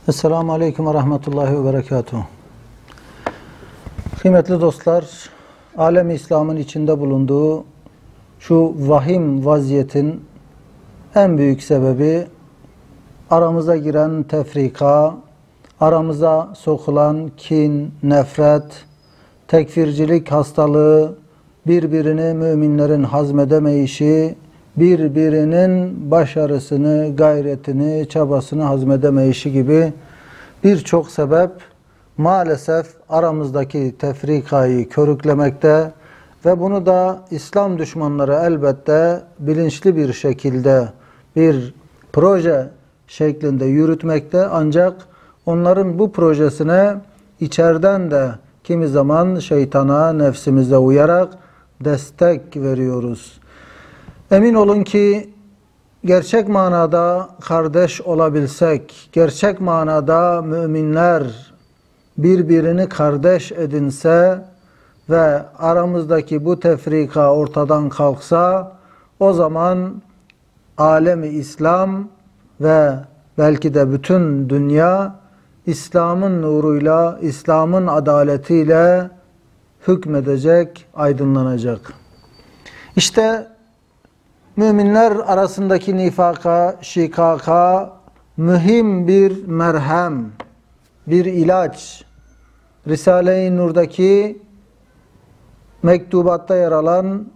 Esselamu Aleyküm ve Rahmetullahi ve Berekatuhu. Kıymetli dostlar, alem-i İslam'ın içinde bulunduğu şu vahim vaziyetin en büyük sebebi aramıza giren tefrika, aramıza sokulan kin, nefret, tekfircilik hastalığı, birbirini müminlerin hazmedemeyişi, birbirinin başarısını, gayretini, çabasını hazmedemeyişi gibi birçok sebep maalesef aramızdaki tefrikayı körüklemekte ve bunu da İslam düşmanları elbette bilinçli bir şekilde bir proje şeklinde yürütmekte, ancak onların bu projesine içeriden de kimi zaman şeytana, nefsimize uyarak destek veriyoruz. Emin olun ki gerçek manada kardeş olabilsek, gerçek manada müminler birbirini kardeş edinse ve aramızdaki bu tefrika ortadan kalksa, o zaman alemi İslam ve belki de bütün dünya İslam'ın nuruyla, İslam'ın adaletiyle hükmedecek, aydınlanacak. İşte müminler arasındaki nifaka, şikaka mühim bir merhem, bir ilaç. Risale-i Nur'daki mektubatta yer alan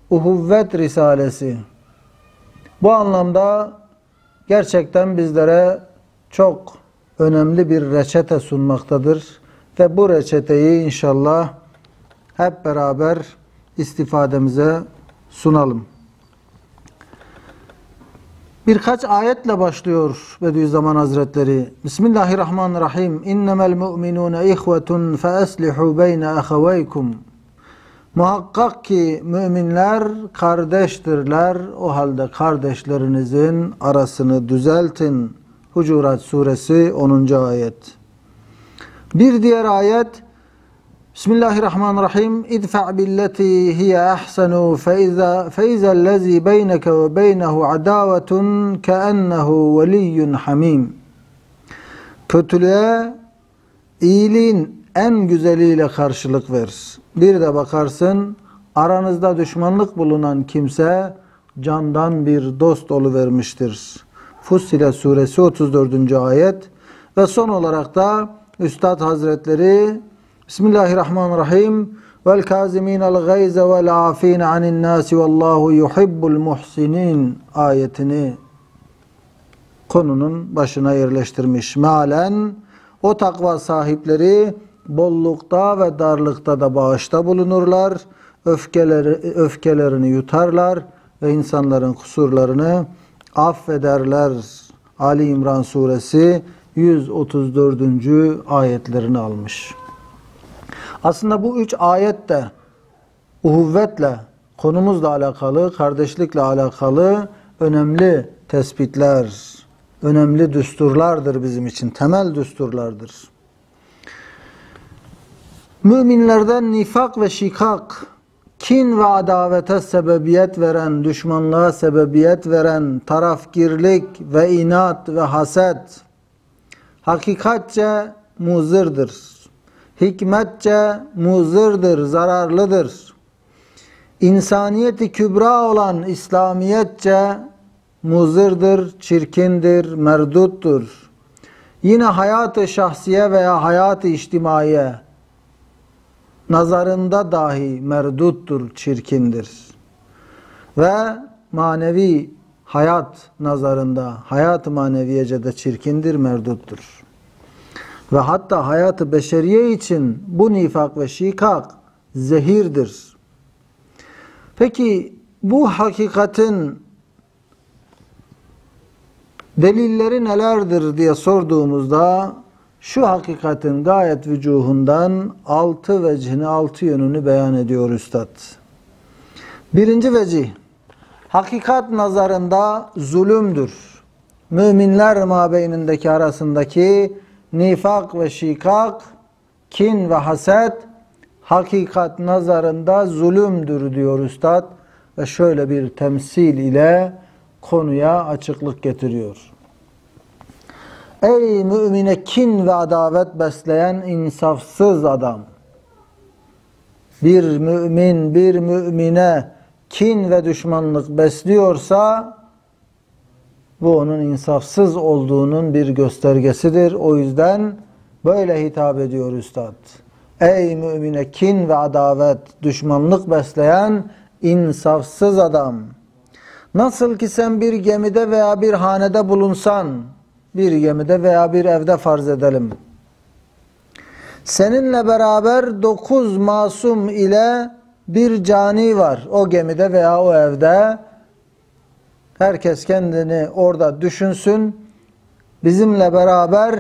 Uhuvvet Risalesi. Bu anlamda gerçekten bizlere çok önemli bir reçete sunmaktadır. Ve bu reçeteyi inşallah hep beraber istifademize sunalım. Birkaç ayetle başlıyor Bediüzzaman Hazretleri. Bismillahirrahmanirrahim. İnnemel mu'minûne ihvetun fe eslihu beyne ahaveykum. Muhakkak ki müminler kardeştirler. O halde kardeşlerinizin arasını düzeltin. Hucurat Suresi 10. ayet. Bir diğer ayet Bismillahirrahmanirrahim. İdfa' billeti hiye ahsanu feizellezî beyneke ve beynehu adavetun keennehu veliyyun hamim. Kötülüğe iyiliğin en güzeliyle karşılık ver. Bir de bakarsın aranızda düşmanlık bulunan kimse candan bir dost oluvermiştir. Fussilet Suresi 34. ayet. Ve son olarak da Üstad Hazretleri Bismillahirrahmanirrahim. Vel kâzimînel gayze vel âfîne anin nâsi vallâhu yuhibbul muhsinin ayetini konunun başına yerleştirmiş. Mealen o takva sahipleri bollukta ve darlıkta da bağışta bulunurlar. Öfkelerini yutarlar ve insanların kusurlarını affederler. Ali İmran Suresi 134. ayetlerini almış. Aslında bu üç ayet de uhuvvetle, konumuzla alakalı, kardeşlikle alakalı önemli tespitler, önemli düsturlardır bizim için, temel düsturlardır. Müminlerden nifak ve şikak, kin ve adavete sebebiyet veren, düşmanlığa sebebiyet veren tarafgirlik ve inat ve haset hakikatçe muzırdır. Hikmetçe muzırdır, zararlıdır. İnsaniyeti kübra olan İslamiyetçe muzırdır, çirkindir, merduttur. Yine hayat-ı şahsiye veya hayat-ı içtimaiye nazarında dahi merduttur, çirkindir. Ve manevi hayat nazarında, hayat-ı maneviyece de çirkindir, merduttur. Ve hatta hayat-ı beşeriye için bu nifak ve şikak zehirdir. Peki bu hakikatin delilleri nelerdir diye sorduğumuzda şu hakikatin gayet vücuhundan 6 vecihini, 6 yönünü beyan ediyor Üstad. Birinci vecih, hakikat nazarında zulümdür. Müminler mabeynindeki arasındaki nifak ve şikak, kin ve haset hakikat nazarında zulümdür diyor Üstad ve şöyle bir temsil ile konuya açıklık getiriyor. Ey mümine kin ve adavet besleyen insafsız adam. Bir mümin bir mümine kin ve düşmanlık besliyorsa bu onun insafsız olduğunun bir göstergesidir. O yüzden böyle hitap ediyor Üstad. Ey mümine kin ve adavet, düşmanlık besleyen insafsız adam. Nasıl ki sen bir gemide veya bir hanede bulunsan, bir gemide veya bir evde farz edelim. Seninle beraber 9 masum ile bir cani var o gemide veya o evde. Herkes kendini orada düşünsün. Bizimle beraber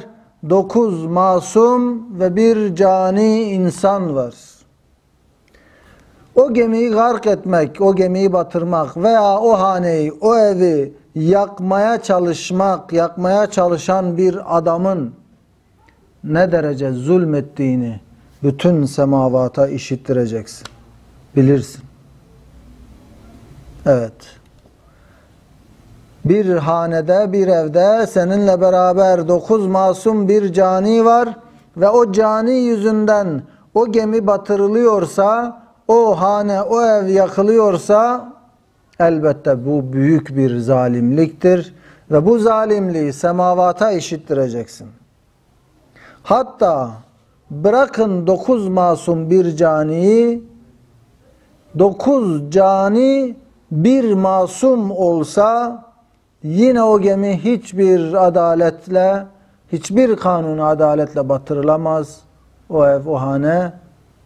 9 masum ve bir cani insan var. O gemiyi gark etmek, o gemiyi batırmak veya o haneyi, o evi yakmaya çalışmak, yakmaya çalışan bir adamın ne derece zulmettiğini bütün semavata işittireceksin. Bilirsin. Evet. Bir hanede, bir evde seninle beraber 9 masum bir cani var ve o cani yüzünden o gemi batırılıyorsa, o hane, o ev yakılıyorsa elbette bu büyük bir zalimliktir ve bu zalimliği semavata işittireceksin. Hatta bırakın 9 masum bir caniyi, 9 cani bir masum olsa yine o gemi hiçbir adaletle, hiçbir kanun adaletle batırılamaz. O ev, o hane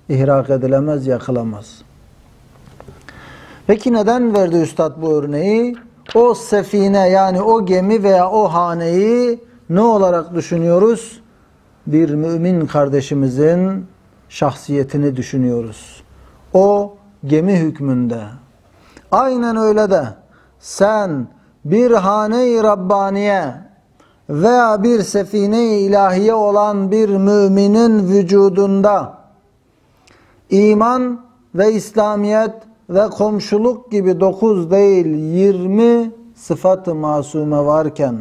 ihrak edilemez, yakılamaz. Peki neden verdi Üstad bu örneği? O sefine yani o gemi veya o haneyi ne olarak düşünüyoruz? Bir mümin kardeşimizin şahsiyetini düşünüyoruz. O gemi hükmünde. Aynen öyle de sen bir hane-i Rabbaniye veya bir sefine-i ilahiye olan bir müminin vücudunda iman ve İslamiyet ve komşuluk gibi 9 değil 20 sıfat-ı masume varken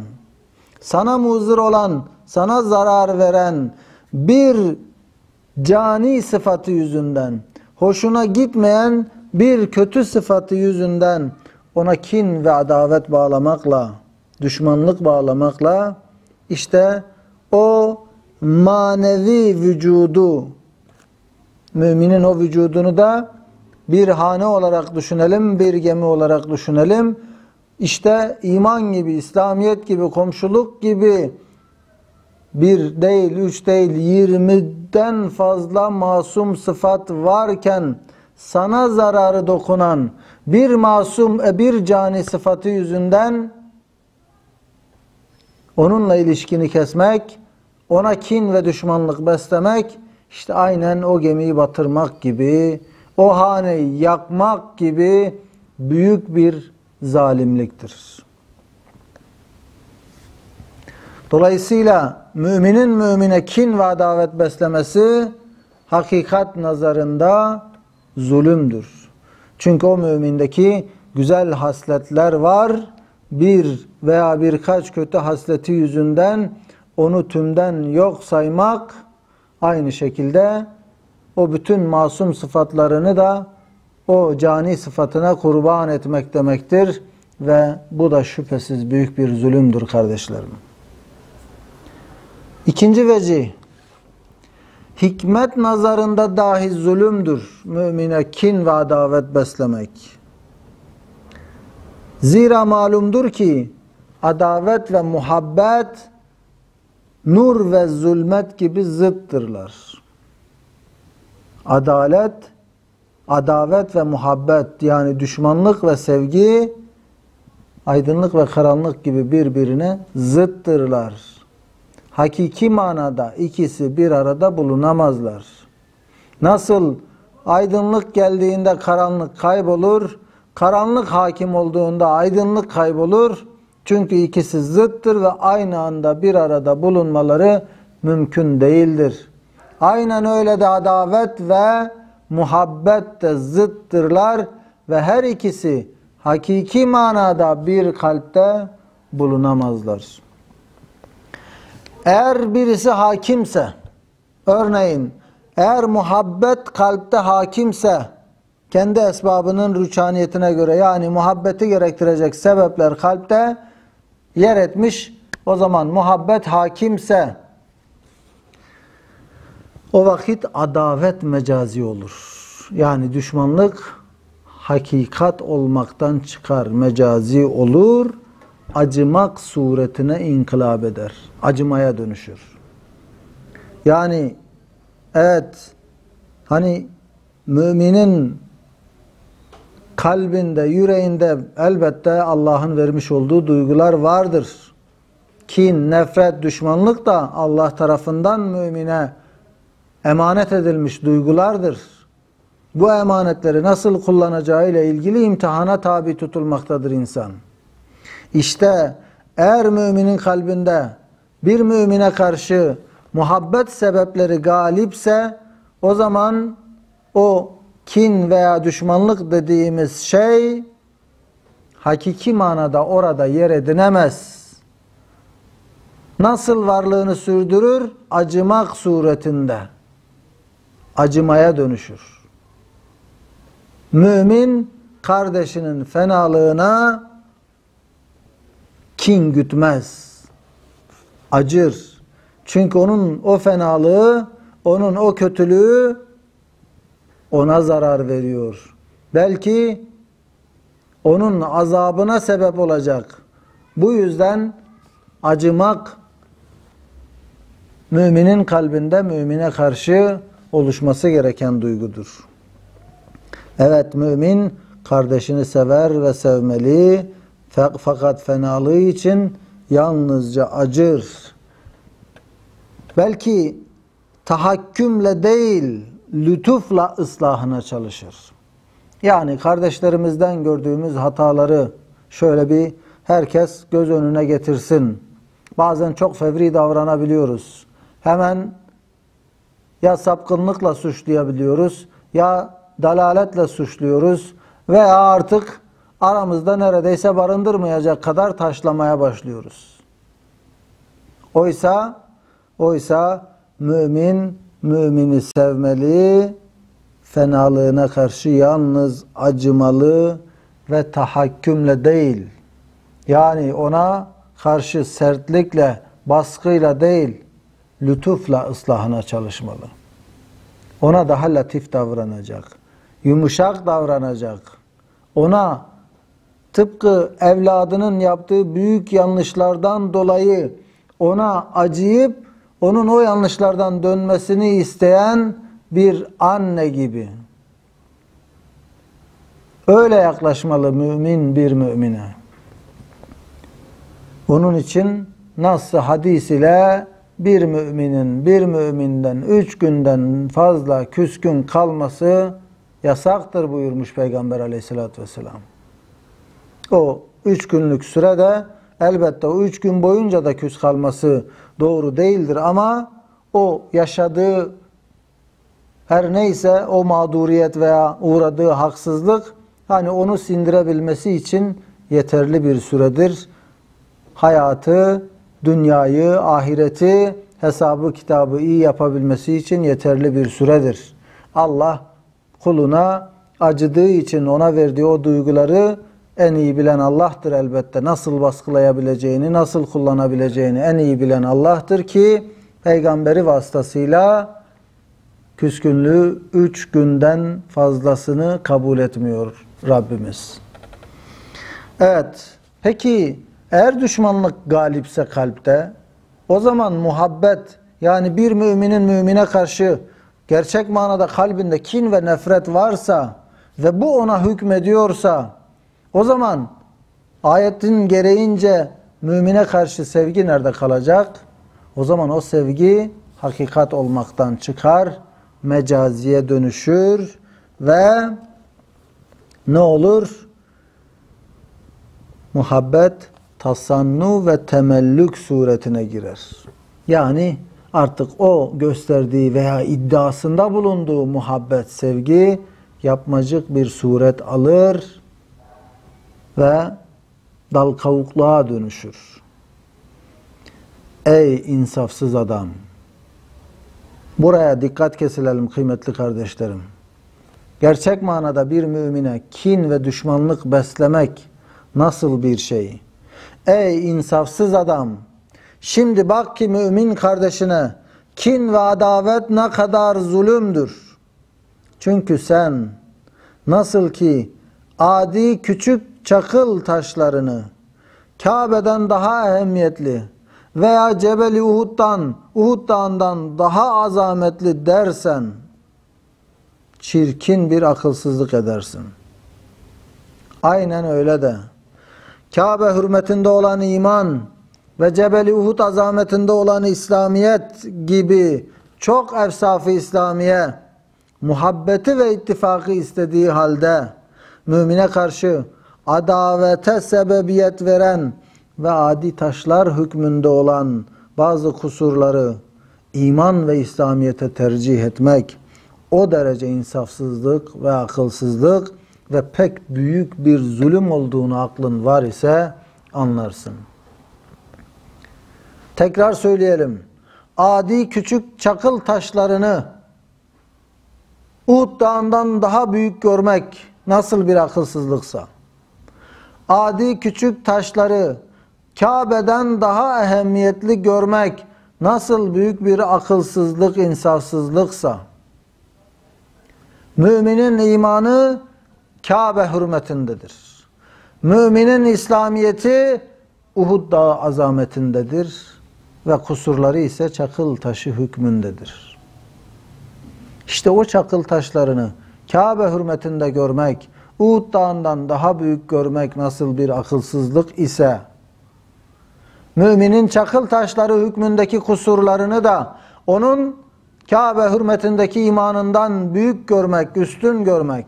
sana muzır olan, sana zarar veren bir cani sıfatı yüzünden, hoşuna gitmeyen bir kötü sıfatı yüzünden ona kin ve adavet bağlamakla, düşmanlık bağlamakla işte o manevi vücudu, müminin o vücudunu da bir hane olarak düşünelim, bir gemi olarak düşünelim. İşte iman gibi, İslamiyet gibi, komşuluk gibi bir değil, 3 değil, 20'den fazla masum sıfat varken sana zararı dokunan bir masum, bir cani sıfatı yüzünden onunla ilişkini kesmek, ona kin ve düşmanlık beslemek, işte aynen o gemiyi batırmak gibi, o haneyi yakmak gibi büyük bir zalimliktir. Dolayısıyla müminin mümine kin ve adavet beslemesi hakikat nazarında zulümdür. Çünkü o mümindeki güzel hasletler var. Bir veya birkaç kötü hasleti yüzünden onu tümden yok saymak, aynı şekilde o bütün masum sıfatlarını da o cani sıfatına kurban etmek demektir. Ve bu da şüphesiz büyük bir zulümdür kardeşlerim. İkinci vecih, hikmet nazarında dahi zulümdür mümine kin ve adavet beslemek. Zira malumdur ki adavet ve muhabbet nur ve zulmet gibi zıttırlar. Adavet ve muhabbet yani düşmanlık ve sevgi aydınlık ve karanlık gibi birbirine zıttırlar. Hakiki manada ikisi bir arada bulunamazlar. Nasıl aydınlık geldiğinde karanlık kaybolur, karanlık hakim olduğunda aydınlık kaybolur. Çünkü ikisi zıttır ve aynı anda bir arada bulunmaları mümkün değildir. Aynen öyle de adavet ve muhabbet de zıttırlar ve her ikisi hakiki manada bir kalpte bulunamazlar. Eğer birisi hakimse, örneğin eğer muhabbet kalpte hakimse, kendi esbabının rüçhaniyetine göre, yani muhabbeti gerektirecek sebepler kalpte yer etmiş, o zaman muhabbet hakimse, o vakit adavet mecazi olur. Yani düşmanlık hakikat olmaktan çıkar, mecazi olur, acımak suretine inkılap eder, acımaya dönüşür. Yani evet, hani müminin kalbinde, yüreğinde elbette Allah'ın vermiş olduğu duygular vardır. Kin, nefret, düşmanlık da Allah tarafından mümine emanet edilmiş duygulardır. Bu emanetleri nasıl kullanacağı ile ilgili imtihana tabi tutulmaktadır insan. İşte eğer müminin kalbinde bir mümine karşı muhabbet sebepleri galipse, o zaman o kin veya düşmanlık dediğimiz şey hakiki manada orada yer edinemez. Nasıl varlığını sürdürür? Acımak suretinde. Acımaya dönüşür. Mümin kardeşinin fenalığına kin gütmez. Acır. Çünkü onun o fenalığı, onun o kötülüğü ona zarar veriyor. Belki onun azabına sebep olacak. Bu yüzden acımak müminin kalbinde mümine karşı oluşması gereken duygudur. Evet, mümin kardeşini sever ve sevmeli, fakat fenalığı için yalnızca acır. Belki tahakkümle değil, lütufla ıslahına çalışır. Yani kardeşlerimizden gördüğümüz hataları şöyle bir herkes göz önüne getirsin. Bazen çok fevri davranabiliyoruz. Hemen ya sapkınlıkla suçlayabiliyoruz, ya dalaletle suçluyoruz veya artık aramızda neredeyse barındırmayacak kadar taşlamaya başlıyoruz. Oysa mümin mümini sevmeli, fenalığına karşı yalnız acımalı ve tahakkümle değil, yani ona karşı sertlikle, baskıyla değil, lütufla ıslahına çalışmalı. Ona daha latif davranacak, yumuşak davranacak. Ona tıpkı evladının yaptığı büyük yanlışlardan dolayı ona acıyıp onun o yanlışlardan dönmesini isteyen bir anne gibi. Öyle yaklaşmalı mümin bir mümine. Onun için Nas-ı hadis ile bir müminin bir müminden 3 günden fazla küskün kalması yasaktır buyurmuş Peygamber Aleyhisselatü Vesselam. O 3 günlük sürede elbette o 3 gün boyunca da küs kalması doğru değildir ama o yaşadığı her neyse o mağduriyet veya uğradığı haksızlık hani onu sindirebilmesi için yeterli bir süredir. Hayatı, dünyayı, ahireti, hesabı, kitabı iyi yapabilmesi için yeterli bir süredir. Allah kuluna acıdığı için ona verdiği o duyguları en iyi bilen Allah'tır elbette. Nasıl baskılayabileceğini, nasıl kullanabileceğini en iyi bilen Allah'tır ki peygamberi vasıtasıyla küskünlüğü 3 günden fazlasını kabul etmiyor Rabbimiz. Evet, peki eğer düşmanlık galipse kalpte, o zaman muhabbet, yani bir müminin mümine karşı gerçek manada kalbinde kin ve nefret varsa ve bu ona hükmediyorsa, o zaman ayetin gereğince mümine karşı sevgi nerede kalacak? O zaman o sevgi hakikat olmaktan çıkar, mecaziye dönüşür ve ne olur? Muhabbet tasannu ve temellük suretine girer. Yani artık o gösterdiği veya iddiasında bulunduğu muhabbet, sevgi yapmacık bir suret alır ve dal kavukluğa dönüşür. Ey insafsız adam! Buraya dikkat kesilelim kıymetli kardeşlerim. Gerçek manada bir mümine kin ve düşmanlık beslemek nasıl bir şey? Ey insafsız adam! Şimdi bak ki mümin kardeşine kin ve adavet ne kadar zulümdür. Çünkü sen nasıl ki adi küçük çakıl taşlarını Kabe'den daha ehemmiyetli veya Cebeli Uhud Dağı'ndan daha azametli dersen çirkin bir akılsızlık edersin. Aynen öyle de Kabe hürmetinde olan iman ve Cebeli Uhud azametinde olan İslamiyet gibi çok efsaf-ı İslamiye muhabbeti ve ittifakı istediği halde mümine karşı adavete sebebiyet veren ve adi taşlar hükmünde olan bazı kusurları iman ve İslamiyete tercih etmek o derece insafsızlık ve akılsızlık ve pek büyük bir zulüm olduğunu aklın var ise anlarsın. Tekrar söyleyelim. Adi küçük çakıl taşlarını Uhud Dağı'ndan daha büyük görmek nasıl bir akılsızlıksa, adi küçük taşları Kabe'den daha ehemmiyetli görmek nasıl büyük bir akılsızlık, insafsızlıksa, müminin imanı Kabe hürmetindedir. Müminin İslamiyeti Uhud Dağı azametindedir ve kusurları ise çakıl taşı hükmündedir. İşte o çakıl taşlarını Kabe hürmetinde görmek, Uhud Dağı'ndan daha büyük görmek nasıl bir akılsızlık ise, müminin çakıl taşları hükmündeki kusurlarını da onun Kabe hürmetindeki imanından büyük görmek, üstün görmek,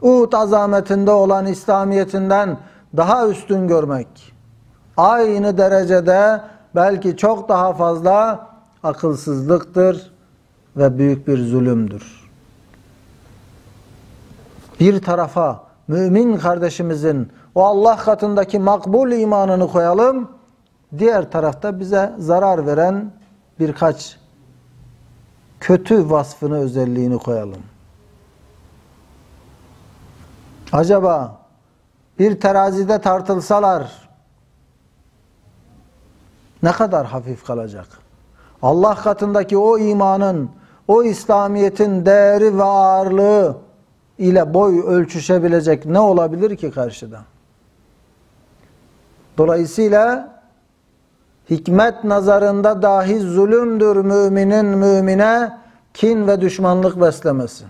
Uhud azametinde olan İslamiyetinden daha üstün görmek, aynı derecede belki çok daha fazla akılsızlıktır ve büyük bir zulümdür. Bir tarafa mümin kardeşimizin o Allah katındaki makbul imanını koyalım, diğer tarafta bize zarar veren birkaç kötü vasfını, özelliğini koyalım. Acaba bir terazide tartılsalar ne kadar hafif kalacak? Allah katındaki o imanın, o İslamiyet'in değeri ve ağırlığı ile boy ölçüşebilecek ne olabilir ki karşıda? Dolayısıyla hikmet nazarında dahi zulümdür müminin mümine kin ve düşmanlık beslemesi.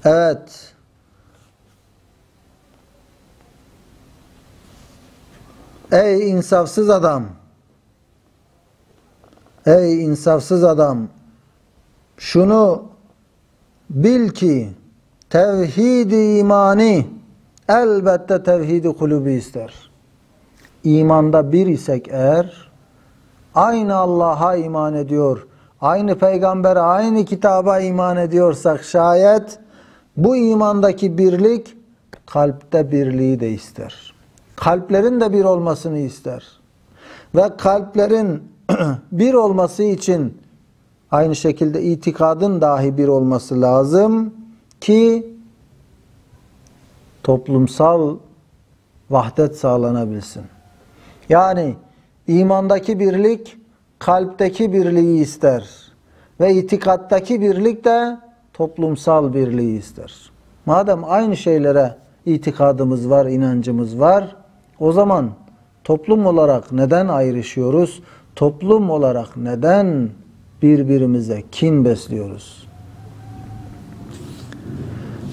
Evet. Ey insafsız adam! Ey insafsız adam! Şunu bil ki tevhid-i imani elbette tevhid-i kulubi ister. İmanda bir isek eğer, aynı Allah'a iman ediyor, aynı peygambere, aynı kitaba iman ediyorsak şayet, bu imandaki birlik kalpte birliği de ister. Kalplerin de bir olmasını ister. Ve kalplerin bir olması için aynı şekilde itikadın dahi bir olması lazım ki toplumsal vahdet sağlanabilsin. Yani imandaki birlik kalpteki birliği ister ve itikattaki birlik de toplumsal birliği ister. Madem aynı şeylere itikadımız var, inancımız var, o zaman toplum olarak neden ayrışıyoruz? Toplum olarak neden birbirimize kin besliyoruz?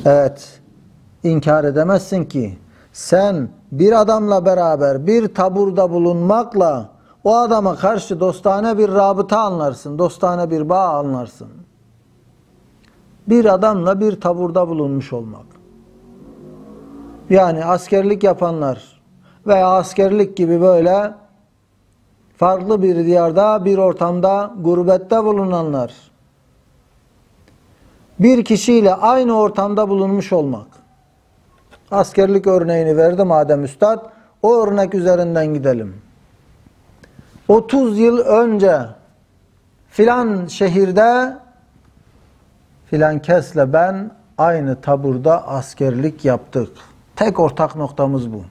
Evet, inkar edemezsin ki sen bir adamla beraber bir taburda bulunmakla o adama karşı dostane bir rabıta anlarsın, dostane bir bağ anlarsın. Bir adamla bir taburda bulunmuş olmak. Yani askerlik yapanlar veya askerlik gibi böyle farklı bir diyarda, bir ortamda, gurbette bulunanlar. Bir kişiyle aynı ortamda bulunmuş olmak. Askerlik örneğini verdi madem üstad, o örnek üzerinden gidelim. 30 yıl önce filan şehirde filan kesle ben aynı taburda askerlik yaptık. Tek ortak noktamız bu.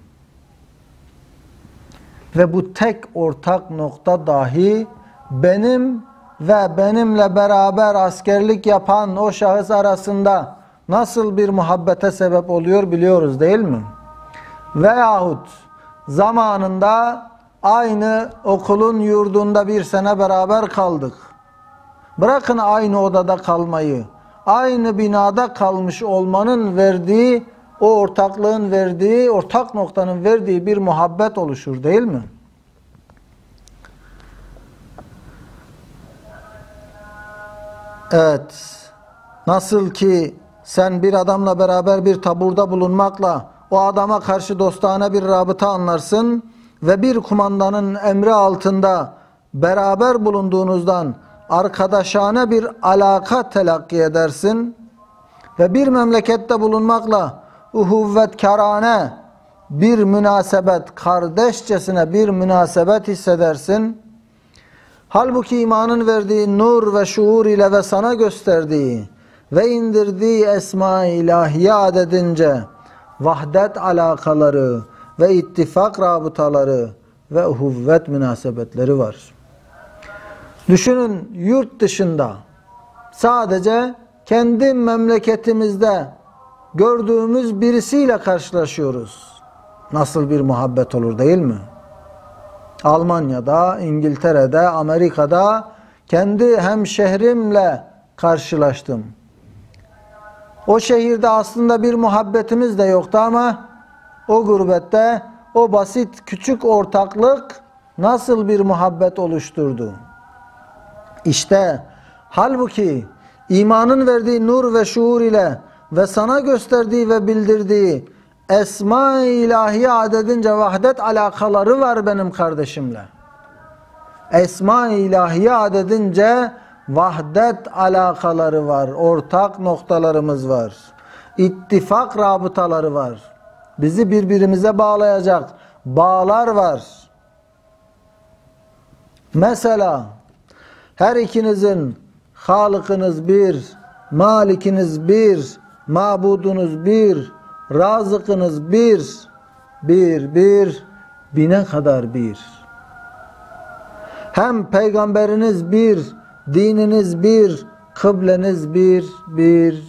Ve bu tek ortak nokta dahi benim ve benimle beraber askerlik yapan o şahıs arasında nasıl bir muhabbete sebep oluyor biliyoruz değil mi? Veyahut zamanında aynı okulun yurdunda bir sene beraber kaldık. Bırakın aynı odada kalmayı, aynı binada kalmış olmanın verdiği, o ortaklığın verdiği, ortak noktanın verdiği bir muhabbet oluşur değil mi? Evet, nasıl ki sen bir adamla beraber bir taburda bulunmakla o adama karşı dostane bir rabıta anlarsın ve bir kumandanın emri altında beraber bulunduğunuzdan arkadaşane bir alaka telakki edersin ve bir memlekette bulunmakla uhuvvetkârane bir münasebet, kardeşçesine bir münasebet hissedersin. Halbuki imanın verdiği nur ve şuur ile ve sana gösterdiği ve indirdiği esma-i ilahiye adedince vahdet alakaları ve ittifak rabıtaları ve uhuvvet münasebetleri var. Düşünün, yurt dışında sadece kendi memleketimizde gördüğümüz birisiyle karşılaşıyoruz. Nasıl bir muhabbet olur değil mi? Almanya'da, İngiltere'de, Amerika'da kendi hemşehrimle karşılaştım. O şehirde aslında bir muhabbetimiz de yoktu ama o gurbette o basit küçük ortaklık nasıl bir muhabbet oluşturdu? İşte halbuki imanın verdiği nur ve şuur ile ve sana gösterdiği ve bildirdiği esma-i ilahiye adedince vahdet alakaları var benim kardeşimle. Esma-i ilahiye adedince vahdet alakaları var. Ortak noktalarımız var. İttifak rabıtaları var. Bizi birbirimize bağlayacak bağlar var. Mesela her ikinizin Halıkınız bir, Malikiniz bir, Mabudunuz bir, Razıkınız bir, bine kadar bir. Hem peygamberiniz bir, dininiz bir, kıbleniz bir,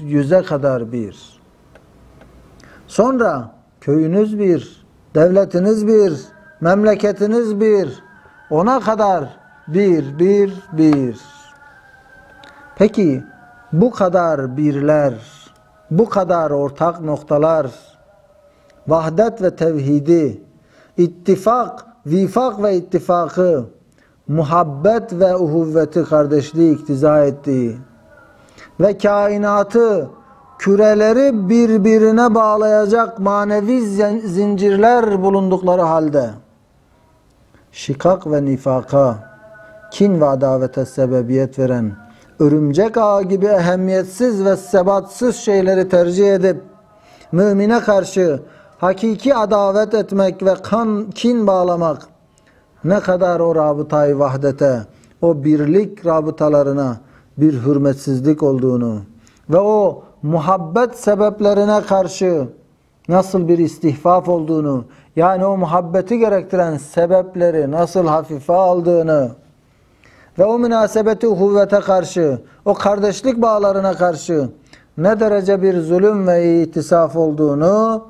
yüze kadar bir. Sonra köyünüz bir, devletiniz bir, memleketiniz bir, ona kadar bir. Peki bu kadar birler, bu kadar ortak noktalar, vahdet ve tevhidi, ittifak, vifak ve ittifakı, muhabbet ve uhuvveti, kardeşliği iktiza ettiği ve kainatı, küreleri birbirine bağlayacak manevi zincirler bulundukları halde şikak ve nifaka, kin ve adavete sebebiyet veren örümcek ağı gibi ehemmiyetsiz ve sebatsız şeyleri tercih edip mümine karşı hakiki adavet etmek ve kin bağlamak ne kadar o rabıtayı vahdete, o birlik rabıtalarına bir hürmetsizlik olduğunu ve o muhabbet sebeplerine karşı nasıl bir istihfaf olduğunu, yani o muhabbeti gerektiren sebepleri nasıl hafife aldığını ve o münasebeti uhuvvete karşı, o kardeşlik bağlarına karşı ne derece bir zulüm ve itisaf olduğunu,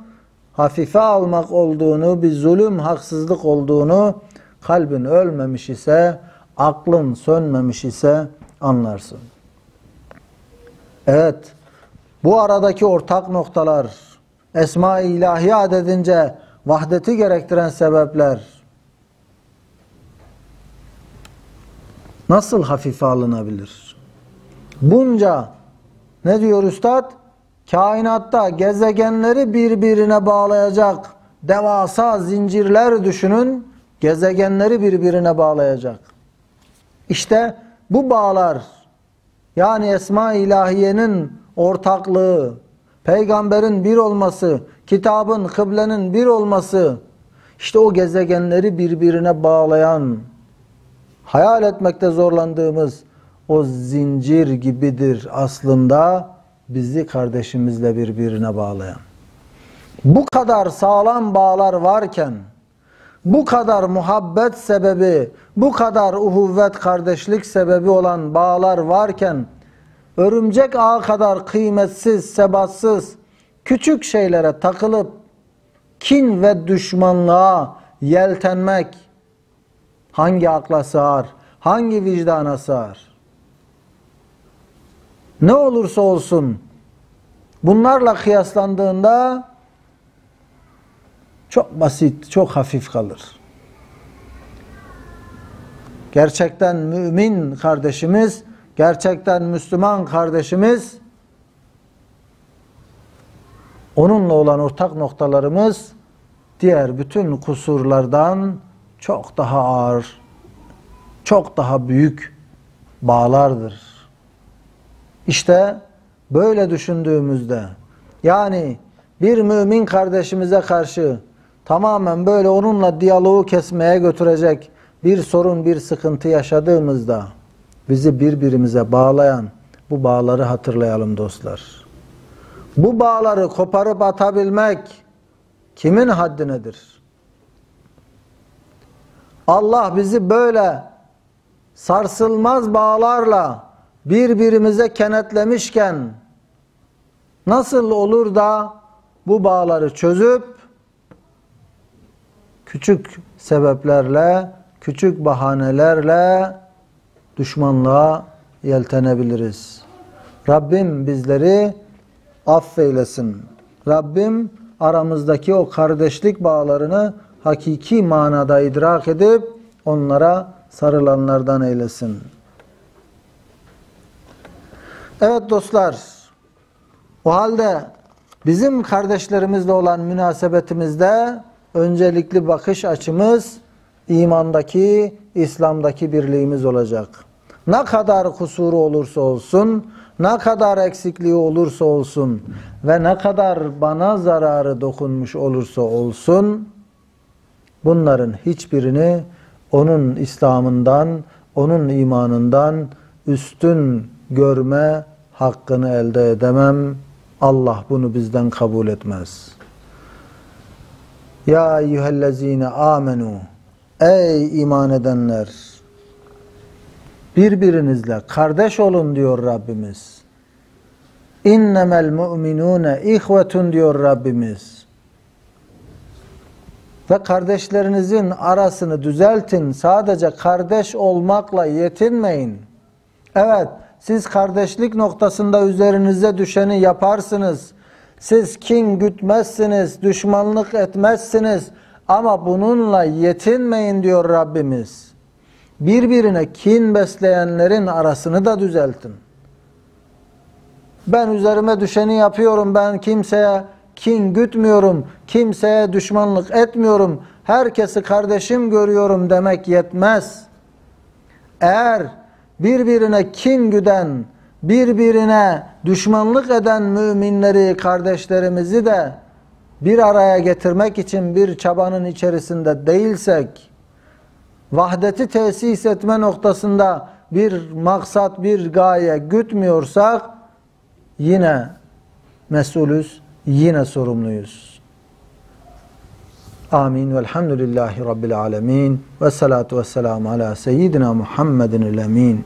hafife almak olduğunu, bir zulüm, haksızlık olduğunu, kalbin ölmemiş ise, aklın sönmemiş ise anlarsın. Evet, bu aradaki ortak noktalar, Esma-i İlahiye adedince vahdeti gerektiren sebepler nasıl hafife alınabilir? Bunca, ne diyor üstad? Kainatta gezegenleri birbirine bağlayacak devasa zincirler düşünün, gezegenleri birbirine bağlayacak. İşte bu bağlar, yani Esma-i İlahiye'nin ortaklığı, peygamberin bir olması, kitabın, kıblenin bir olması, işte o gezegenleri birbirine bağlayan hayal etmekte zorlandığımız o zincir gibidir aslında bizi kardeşimizle birbirine bağlayan. Bu kadar sağlam bağlar varken, bu kadar muhabbet sebebi, bu kadar uhuvvet, kardeşlik sebebi olan bağlar varken, örümcek ağı kadar kıymetsiz, sebatsız, küçük şeylere takılıp, kin ve düşmanlığa yeltenmek, hangi akla sığar, hangi vicdana sığar? Ne olursa olsun, bunlarla kıyaslandığında, çok basit, çok hafif kalır. Gerçekten mümin kardeşimiz, gerçekten Müslüman kardeşimiz, onunla olan ortak noktalarımız diğer bütün kusurlardan çok daha ağır, çok daha büyük bağlardır. İşte böyle düşündüğümüzde, yani bir mümin kardeşimize karşı tamamen böyle onunla diyaloğu kesmeye götürecek bir sorun, bir sıkıntı yaşadığımızda bizi birbirimize bağlayan bu bağları hatırlayalım dostlar. Bu bağları koparıp atabilmek kimin haddinedir? Allah bizi böyle sarsılmaz bağlarla birbirimize kenetlemişken nasıl olur da bu bağları çözüp küçük sebeplerle, küçük bahanelerle düşmanlığa yeltenebiliriz? Rabbim bizleri affeylesin. Rabbim aramızdaki o kardeşlik bağlarını hakiki manada idrak edip onlara sarılanlardan eylesin. Evet dostlar, o halde bizim kardeşlerimizle olan münasebetimizde öncelikli bakış açımız imandaki, İslam'daki birliğimiz olacak. Ne kadar kusuru olursa olsun, ne kadar eksikliği olursa olsun ve ne kadar bana zararı dokunmuş olursa olsun, bunların hiçbirini onun İslam'ından, onun imanından üstün görme hakkını elde edemem. Allah bunu bizden kabul etmez. Ya eyyühellezine amenu, ey iman edenler, birbirinizle kardeş olun diyor Rabbimiz. İnnemel mu'minune ihvetun diyor Rabbimiz. Ve kardeşlerinizin arasını düzeltin. Sadece kardeş olmakla yetinmeyin. Evet, siz kardeşlik noktasında üzerinize düşeni yaparsınız. Siz kin gütmezsiniz, düşmanlık etmezsiniz. Ama bununla yetinmeyin diyor Rabbimiz. Birbirine kin besleyenlerin arasını da düzeltin. Ben üzerime düşeni yapıyorum, ben kimseye kin gütmüyorum, kimseye düşmanlık etmiyorum, herkesi kardeşim görüyorum demek yetmez. Eğer birbirine kin güden, birbirine düşmanlık eden müminleri, kardeşlerimizi de bir araya getirmek için bir çabanın içerisinde değilsek, vahdeti tesis etme noktasında bir maksat, bir gaye gütmüyorsak, yine mesulüz, yine sorumluyuz. Amin. Velhamdülillahi Rabbil alemin. Ve salatu ve selamu ala seyyidina Muhammedin el emin.